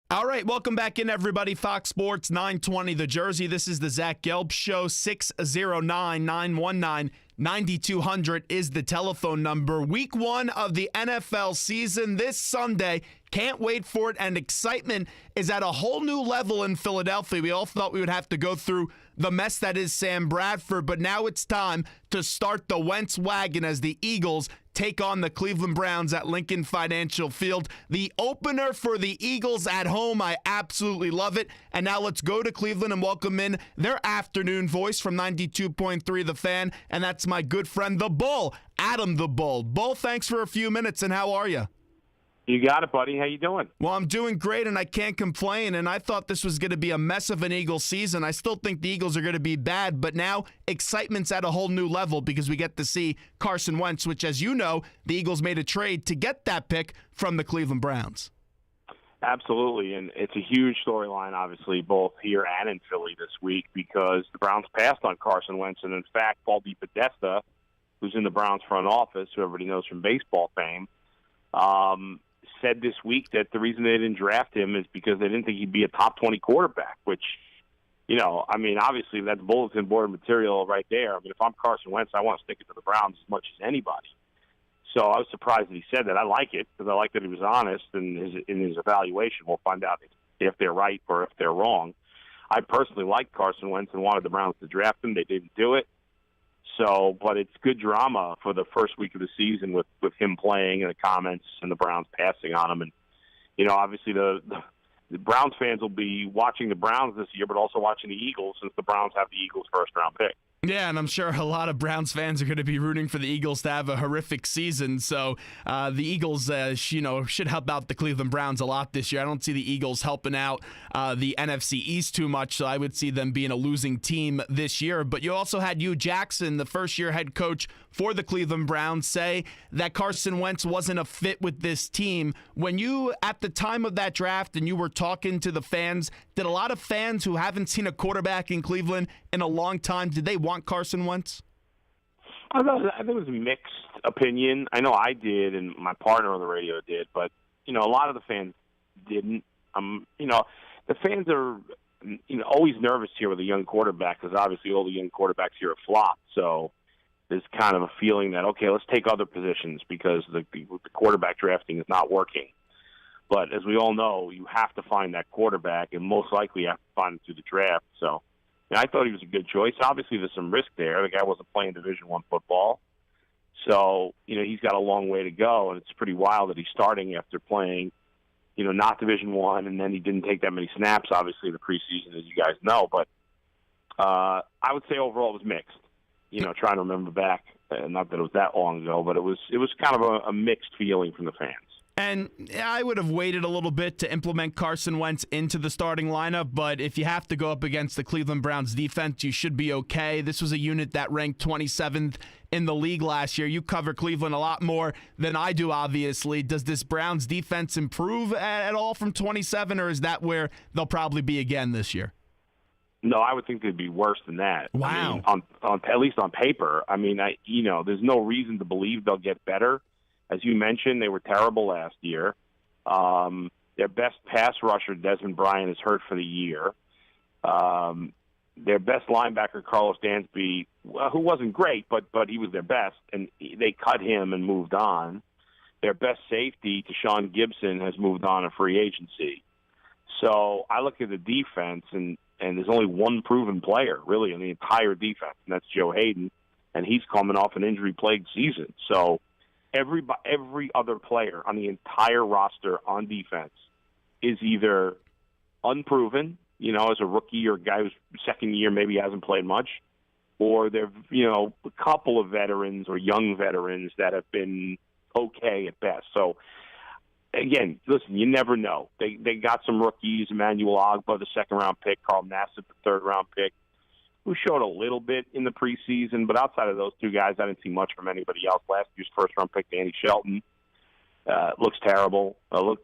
All right, welcome back in, everybody. Fox Sports 920 The Jersey. This is the Zach Gelb Show. 609-919-9200 is the telephone number. Week 1 of the NFL season this Sunday. Can't wait for it, and excitement is at a whole new level in Philadelphia. We all thought we would have to go through the mess that is Sam Bradford, but now it's time to start the Wentz wagon as the Eagles take on the Cleveland Browns at Lincoln Financial Field. The opener for the Eagles at home. I absolutely love it. And now let's go to Cleveland and welcome in their afternoon voice from 92.3 The Fan, and that's my good friend, the Bull, Adam the Bull. Bull, thanks for a few minutes, and how are you? You got it, buddy. How you doing? Well, I'm doing great, and I can't complain, and I thought this was going to be a mess of an Eagles season. I still think the Eagles are going to be bad, but now excitement's at a whole new level because we get to see Carson Wentz, which, as you know, the Eagles made a trade to get that pick from the Cleveland Browns. Absolutely, and it's a huge storyline, obviously, both here and in Philly this week because the Browns passed on Carson Wentz, and in fact, Paul DePodesta, who's in the Browns front office, who everybody knows from baseball fame, said this week that the reason they didn't draft him is because they didn't think he'd be a top 20 quarterback, which, obviously that's bulletin board material right there. I mean, if I'm Carson Wentz, I want to stick it to the Browns as much as anybody. So I was surprised that he said that. I like it because I like that he was honest in his evaluation. We'll find out if they're right or if they're wrong. I personally liked Carson Wentz and wanted the Browns to draft him. They didn't do it. So, but it's good drama for the first week of the season with him playing and the comments and the Browns passing on him. And, obviously the Browns fans will be watching the Browns this year, but also watching the Eagles since the Browns have the Eagles' first-round pick. Yeah, and I'm sure a lot of Browns fans are going to be rooting for the Eagles to have a horrific season. So the Eagles, should help out the Cleveland Browns a lot this year. I don't see the Eagles helping out the NFC East too much, so I would see them being a losing team this year. But you also had Hugh Jackson, the first-year head coach for the Cleveland Browns, say that Carson Wentz wasn't a fit with this team. When you, at the time of that draft, and you were talking to the fans, did a lot of fans who haven't seen a quarterback in Cleveland in a long time, did they want Carson Wentz? I think it was a mixed opinion. I know I did, and my partner on the radio did, but a lot of the fans didn't. The fans are always nervous here with a young quarterback because obviously all the young quarterbacks here have flopped. So there's kind of a feeling that let's take other positions because the quarterback drafting is not working. But as we all know, you have to find that quarterback, and most likely you have to find it through the draft. So. I thought he was a good choice. Obviously, there's some risk there. The guy wasn't playing Division I football. So, he's got a long way to go, and it's pretty wild that he's starting after playing, not Division I, and then he didn't take that many snaps, obviously, in the preseason, as you guys know. But I would say overall it was mixed. Trying to remember back, not that it was that long ago, but it was kind of a mixed feeling from the fans. And I would have waited a little bit to implement Carson Wentz into the starting lineup, but if you have to go up against the Cleveland Browns defense, you should be okay. This was a unit that ranked 27th in the league last year. You cover Cleveland a lot more than I do, obviously. Does this Browns defense improve at all from 27, or is that where they'll probably be again this year? No, I would think they'd be worse than that. Wow. I mean, on at least on paper. I mean, there's no reason to believe they'll get better. As you mentioned, they were terrible last year. Their best pass rusher, Desmond Bryant, is hurt for the year. Their best linebacker, Carlos Dansby, who wasn't great, but he was their best, and they cut him and moved on. Their best safety, Deshaun Gibson, has moved on in free agency. So I look at the defense, and there's only one proven player, really, in the entire defense, and that's Joe Hayden, and he's coming off an injury-plagued season. So every other player on the entire roster on defense is either unproven, as a rookie or a guy who's second year maybe hasn't played much, or they're, a couple of veterans or young veterans that have been okay at best. So, again, listen, you never know. They got some rookies, Emmanuel Ogbah, the second-round pick, Carl Nassib, the third-round pick, who showed a little bit in the preseason, but outside of those two guys, I didn't see much from anybody else. Last year's first-round pick, Danny Shelton, looks terrible. Was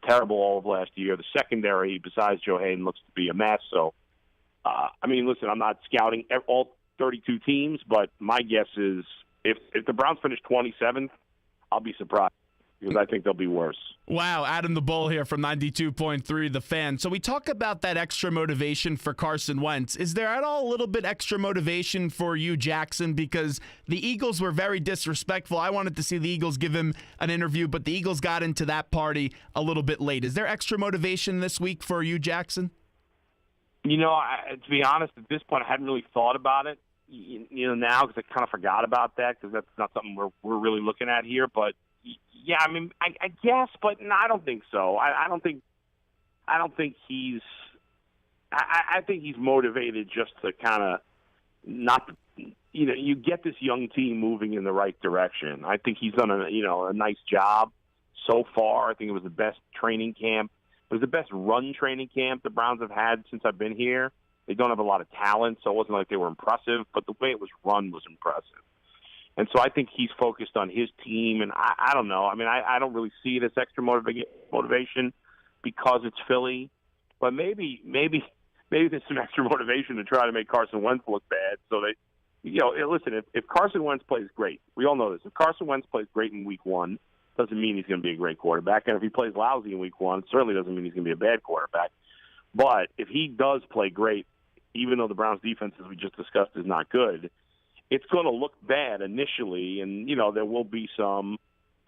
terrible all of last year. The secondary, besides Joe Hayden, looks to be a mess. So, listen, I'm not scouting all 32 teams, but my guess is if the Browns finish 27th, I'll be surprised. because I think they'll be worse. Wow, Adam the Bull here from 92.3 The Fan. So we talk about that extra motivation for Carson Wentz. Is there at all a little bit extra motivation for you, Jackson? Because the Eagles were very disrespectful. I wanted to see the Eagles give him an interview, but the Eagles got into that party a little bit late. Is there extra motivation this week for you, Jackson? You know, to be honest, at this point, I hadn't really thought about it. Now because I kind of forgot about that because that's not something we're really looking at here. But yeah, I mean, I guess, but no, I don't think so. I don't think he's. I think he's motivated just to kind of not. You get this young team moving in the right direction. I think he's done a nice job so far. I think it was the best training camp. It was the best run training camp the Browns have had since I've been here. They don't have a lot of talent, so it wasn't like they were impressive, but the way it was run was impressive. And so I think he's focused on his team, and I don't know. I mean, I don't really see it as extra motivation because it's Philly, but maybe there's some extra motivation to try to make Carson Wentz look bad. So listen, if Carson Wentz plays great, we all know this. If Carson Wentz plays great in Week 1, doesn't mean he's going to be a great quarterback. And if he plays lousy in Week 1, it certainly doesn't mean he's going to be a bad quarterback. But if he does play great, even though the Browns' defense, as we just discussed, is not good, it's going to look bad initially. And, there will be some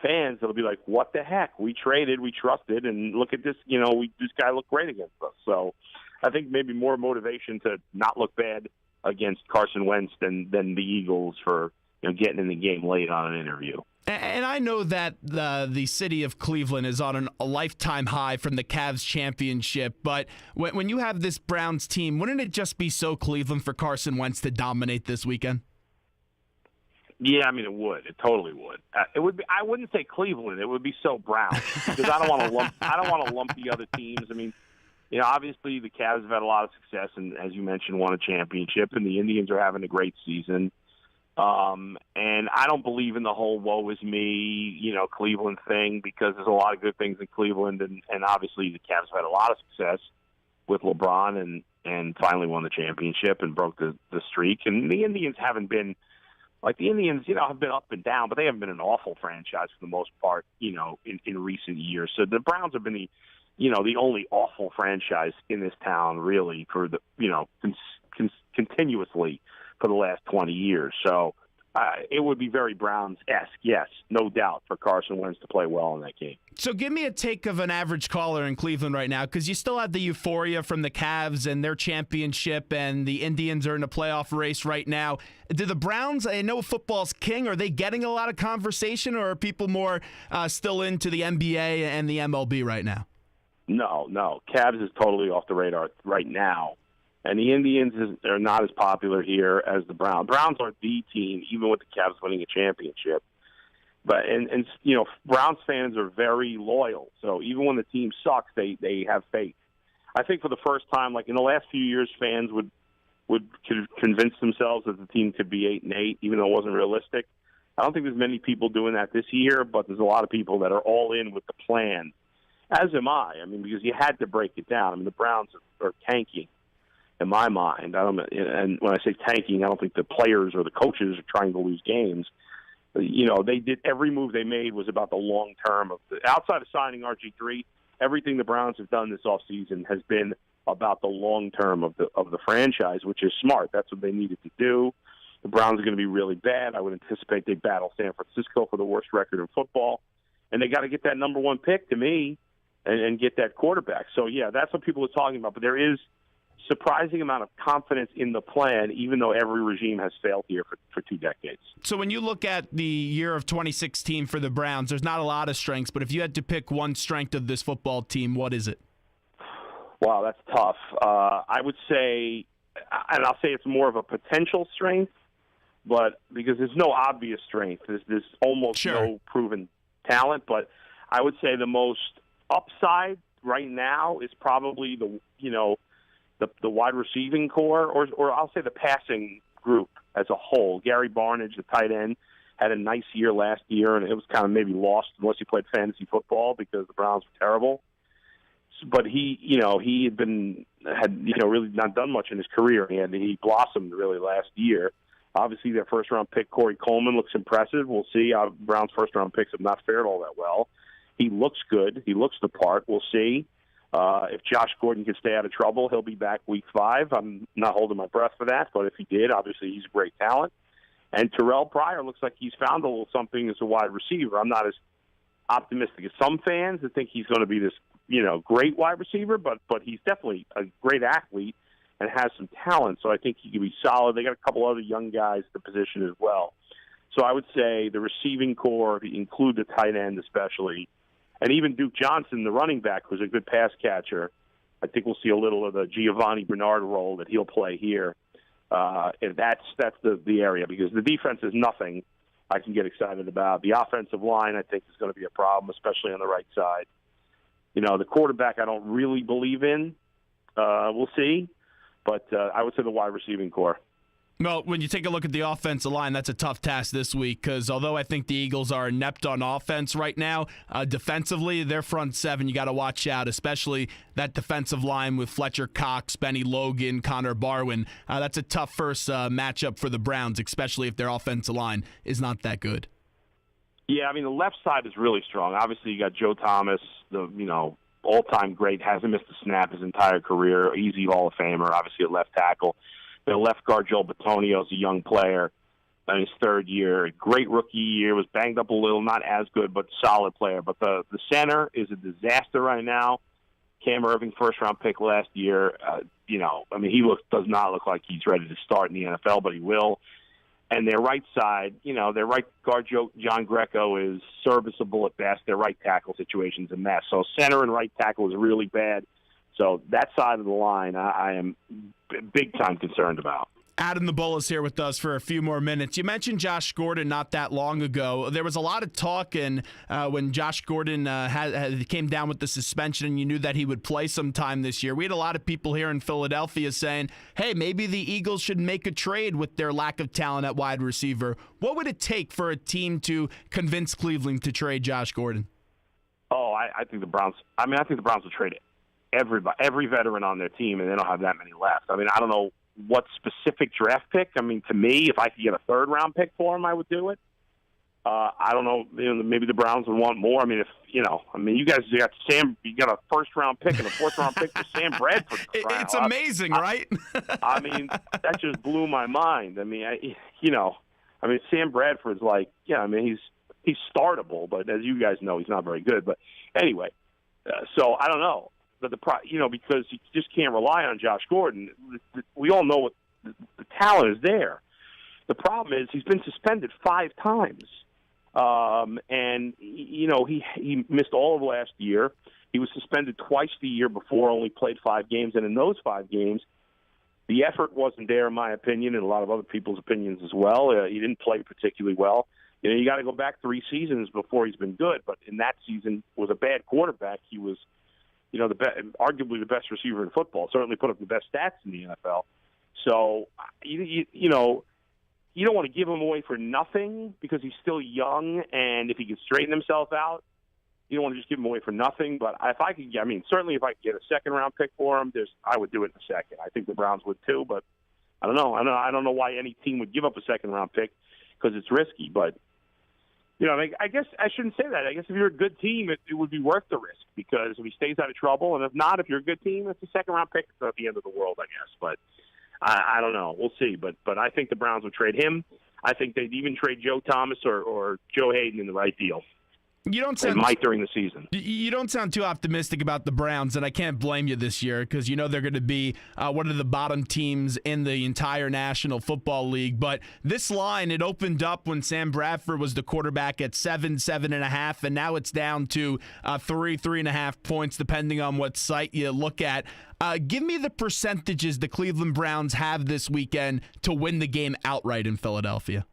fans that will be like, what the heck? We traded, we trusted, and look at this. This guy looked great against us. So I think maybe more motivation to not look bad against Carson Wentz than the Eagles for getting in the game late on an interview. And I know that the city of Cleveland is on a lifetime high from the Cavs championship, but when you have this Browns team, wouldn't it just be so Cleveland for Carson Wentz to dominate this weekend? Yeah, I mean, it would. It totally would. It would be. I wouldn't say Cleveland. It would be so Browns because I don't want to lump the other teams. I mean, obviously the Cavs have had a lot of success and, as you mentioned, won a championship, and the Indians are having a great season. And I don't believe in the whole woe is me, Cleveland thing because there's a lot of good things in Cleveland. And obviously the Cavs have had a lot of success with LeBron and finally won the championship and broke the streak. And the Indians haven't been like the Indians, have been up and down, but they haven't been an awful franchise for the most part, in recent years. So the Browns have been the only awful franchise in this town really for the, continuously for the last 20 years. So it would be very Browns-esque, yes, no doubt, for Carson Wentz to play well in that game. So give me a take of an average caller in Cleveland right now, because you still have the euphoria from the Cavs and their championship, and the Indians are in a playoff race right now. Do the Browns, I know football's king, are they getting a lot of conversation, or are people more still into the NBA and the MLB right now? No. Cavs is totally off the radar right now. And the Indians are not as popular here as the Browns. Browns are the team, even with the Cavs winning a championship. But and Browns fans are very loyal. So even when the team sucks, they have faith. I think for the first time, like in the last few years, fans would convince themselves that the team could be 8-8, even though it wasn't realistic. I don't think there's many people doing that this year, but there's a lot of people that are all in with the plan. As am I. I mean, because you had to break it down. I mean, the Browns are tanking. In my mind, and when I say tanking, I don't think the players or the coaches are trying to lose games. They did every move they made was about the long term of outside of signing RG3. Everything the Browns have done this offseason has been about the long term of the franchise, which is smart. That's what they needed to do. The Browns are going to be really bad. I would anticipate they battle San Francisco for the worst record in football, and they got to get that number one pick to me and get that quarterback. So yeah, that's what people are talking about. But there is surprising amount of confidence in the plan, even though every regime has failed here for 2 decades. So when you look at the year of 2016 for the Browns, there's not a lot of strengths, but if you had to pick one strength of this football team, what is it? Wow, that's tough. I would say, and I'll say it's more of a potential strength, but because there's no obvious strength, there's almost no proven talent, but I would say the most upside right now is probably the wide receiving core, or I'll say the passing group as a whole. Gary Barnidge, the tight end, had a nice year last year, and it was kind of maybe lost unless he played fantasy football because the Browns were terrible. But he had really not done much in his career, and he blossomed really last year. Obviously, their first-round pick, Corey Coleman, looks impressive. We'll see. Browns' first-round picks have not fared all that well. He looks good. He looks the part. We'll see. If Josh Gordon can stay out of trouble, he'll be back week 5. I'm not holding my breath for that, but if he did, obviously he's a great talent. And Terrell Pryor looks like he's found a little something as a wide receiver. I'm not as optimistic as some fans that think he's going to be this, great wide receiver, but he's definitely a great athlete and has some talent, so I think he can be solid. They got a couple other young guys at the position as well. So I would say the receiving core, if you include the tight end especially, and even Duke Johnson, the running back, who's a good pass catcher, I think we'll see a little of the Giovanni Bernard role that he'll play here. And that's the area, because the defense is nothing I can get excited about. The offensive line, I think, is going to be a problem, especially on the right side. The quarterback I don't really believe in. We'll see. But I would say the wide receiving core. Well, when you take a look at the offensive line, that's a tough task this week, because although I think the Eagles are inept on offense right now, defensively, their front seven, you got to watch out, especially that defensive line with Fletcher Cox, Benny Logan, Connor Barwin. That's a tough first matchup for the Browns, especially if their offensive line is not that good. Yeah, I mean, the left side is really strong. Obviously, you got Joe Thomas, the all-time great, hasn't missed a snap his entire career, easy Hall of Famer, obviously a left tackle. The left guard, Joel Bitonio, is a young player in his third year. Great rookie year, was banged up a little, not as good, but solid player. But the center is a disaster right now. Cam Irving, first-round pick last year. He does not look like he's ready to start in the NFL, but he will. And their right side, their right guard, John Greco, is serviceable at best. Their right tackle situation's a mess. So center and right tackle is really bad. So that side of the line, I am big-time concerned about. Adam the Bull is here with us for a few more minutes. You mentioned Josh Gordon not that long ago. There was a lot of talk when Josh Gordon came down with the suspension, and you knew that he would play sometime this year. We had a lot of people here in Philadelphia saying, hey, maybe the Eagles should make a trade with their lack of talent at wide receiver. What would it take for a team to convince Cleveland to trade Josh Gordon? Oh, I think the Browns will trade every veteran on their team, and they don't have that many left. I mean, I don't know what specific draft pick. I mean, to me, if I could get a third-round pick for him, I would do it. I don't know. Maybe the Browns would want more. I mean, you guys got a first-round pick and a fourth-round pick for Sam Bradford. It's amazing, right? I mean, that just blew my mind. I mean, Sam Bradford's he's startable, but as you guys know, he's not very good. But anyway, so I don't know. But because you just can't rely on Josh Gordon. We all know what the talent is there. The problem is he's been suspended 5 times, and he missed all of last year. He was suspended twice the year before, only played 5 games, and in those 5 games, the effort wasn't there, in my opinion, and a lot of other people's opinions as well. He didn't play particularly well. You got to go back 3 seasons before he's been good. But in that season, was a bad quarterback. He was arguably the best receiver in football, certainly put up the best stats in the NFL. So, you don't want to give him away for nothing because he's still young, and if he can straighten himself out, you don't want to just give him away for nothing. But certainly if I could get a second-round pick for him, I would do it in a second. I think the Browns would too, but I don't know. I don't know why any team would give up a second-round pick because it's risky, but I guess I shouldn't say that. I guess if you're a good team, it would be worth the risk because if he stays out of trouble, and if not, if you're a good team, it's a second-round pick. It's not the end of the world, I guess. But I don't know. We'll see. But I think the Browns would trade him. I think they'd even trade Joe Thomas or Joe Hayden in the right deal. You don't sound during the season. You don't sound too optimistic about the Browns, and I can't blame you this year because they're going to be one of the bottom teams in the entire National Football League. But this line, it opened up when Sam Bradford was the quarterback at 7.5, and now it's down to 3.5 points, depending on what site you look at. Give me the percentages the Cleveland Browns have this weekend to win the game outright in Philadelphia.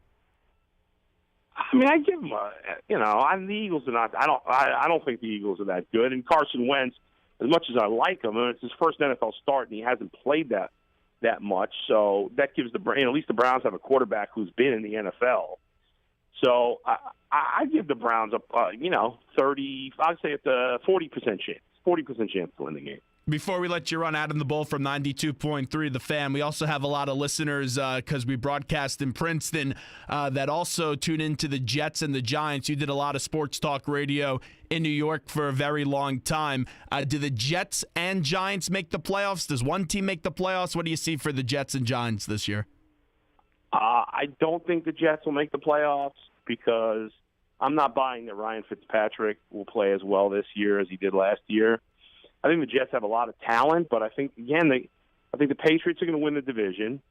I mean, I give them the Eagles are not. I don't think the Eagles are that good. And Carson Wentz, as much as I like him, it's his first NFL start, and he hasn't played that much. So that gives at least the Browns have a quarterback who's been in the NFL. So I give the Browns 30. I'd say it's a 40% chance. 40% chance to win the game. Before we let you run, Adam the Bull from 92.3 The Fan, we also have a lot of listeners because we broadcast in Princeton that also tune into the Jets and the Giants. You did a lot of sports talk radio in New York for a very long time. Do the Jets and Giants make the playoffs? Does one team make the playoffs? What do you see for the Jets and Giants this year? I don't think the Jets will make the playoffs because I'm not buying that Ryan Fitzpatrick will play as well this year as he did last year. I think the Jets have a lot of talent, but I think, again, I think the Patriots are going to win the division,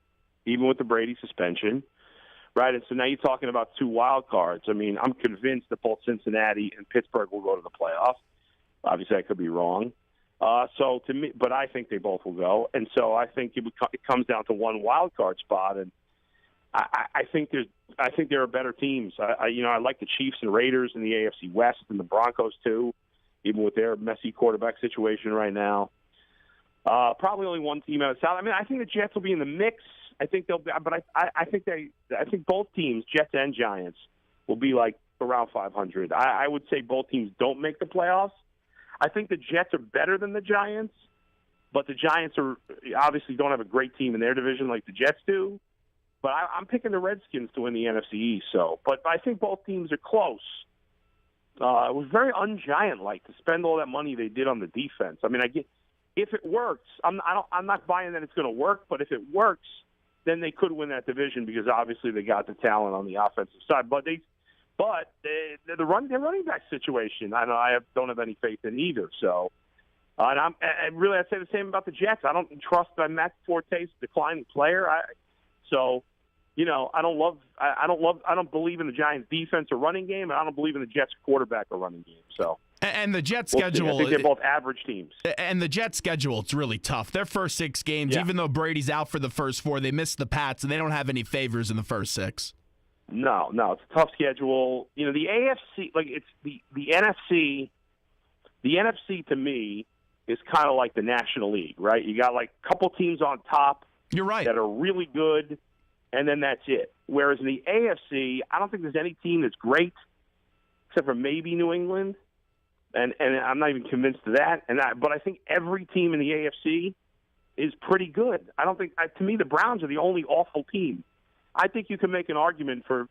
even with the Brady suspension, right? And so now you're talking about two wild cards. I mean, I'm convinced that both Cincinnati and Pittsburgh will go to the playoffs. Obviously, I could be wrong. So to me, but I think they both will go, and so I think it comes down to one wild card spot, and I think there are better teams. I like the Chiefs and Raiders in the AFC West and the Broncos too, even with their messy quarterback situation right now. Probably only one team out of South. I mean, I think the Jets will be in the mix. I think they'll be, but I think both teams, Jets and Giants, will be like around 500. I would say both teams don't make the playoffs. I think the Jets are better than the Giants, but the Giants are obviously don't have a great team in their division like the Jets do. But I'm picking the Redskins to win the NFC East. But I think both teams are close. It was very un-Giant-like to spend all that money they did on the defense. I mean, if it works, I'm not buying that it's going to work. But if it works, then they could win that division because obviously they got the talent on the offensive side. But their running back situation, I don't have any faith in either. So, and I'd say the same about the Jets. I don't trust Matt Forte's declining player. I don't believe in the Giants' defense or running game, and I don't believe in the Jets' quarterback or running game. So, and the Jets' schedule, I think they're both average teams. And the Jets' schedule, it's really tough. Their first 6 games, even though Brady's out for the first 4, they missed the Pats, and they don't have any favors in the first 6. No, it's a tough schedule. The AFC, it's the NFC. The NFC to me is kind of like the National League, right? You got like a couple teams on top. You're right. That are really good, and then that's it. Whereas in the AFC, I don't think there's any team that's great, except for maybe New England, and I'm not even convinced of that. But I think every team in the AFC is pretty good. I don't think, to me, the Browns are the only awful team. I think you can make an argument for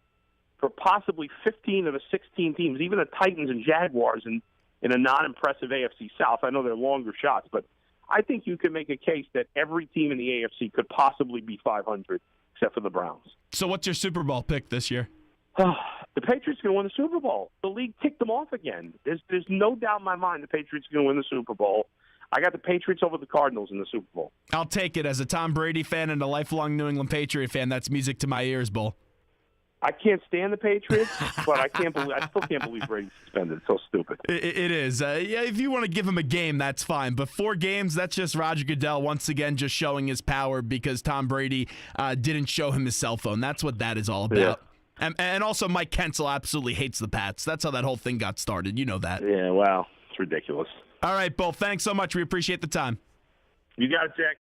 possibly 15 of the 16 teams, even the Titans and Jaguars in a non-impressive AFC South. I know they're longer shots, but I think you can make a case that every team in the AFC could possibly be 500, except for the Browns. So what's your Super Bowl pick this year? The Patriots are going to win the Super Bowl. The league kicked them off again. There's no doubt in my mind the Patriots are going to win the Super Bowl. I got the Patriots over the Cardinals in the Super Bowl. I'll take it. As a Tom Brady fan and a lifelong New England Patriot fan, that's music to my ears, Bull. I can't stand the Patriots, but I still can't believe Brady's suspended. It's so stupid. It is. If you want to give him a game, that's fine. But 4 games, that's just Roger Goodell once again just showing his power because Tom Brady didn't show him his cell phone. That's what that is all about. Yeah. And also Mike Kensel absolutely hates the Pats. That's how that whole thing got started. You know that. Yeah, well, it's ridiculous. All right, Bull, thanks so much. We appreciate the time. You got it, Jack.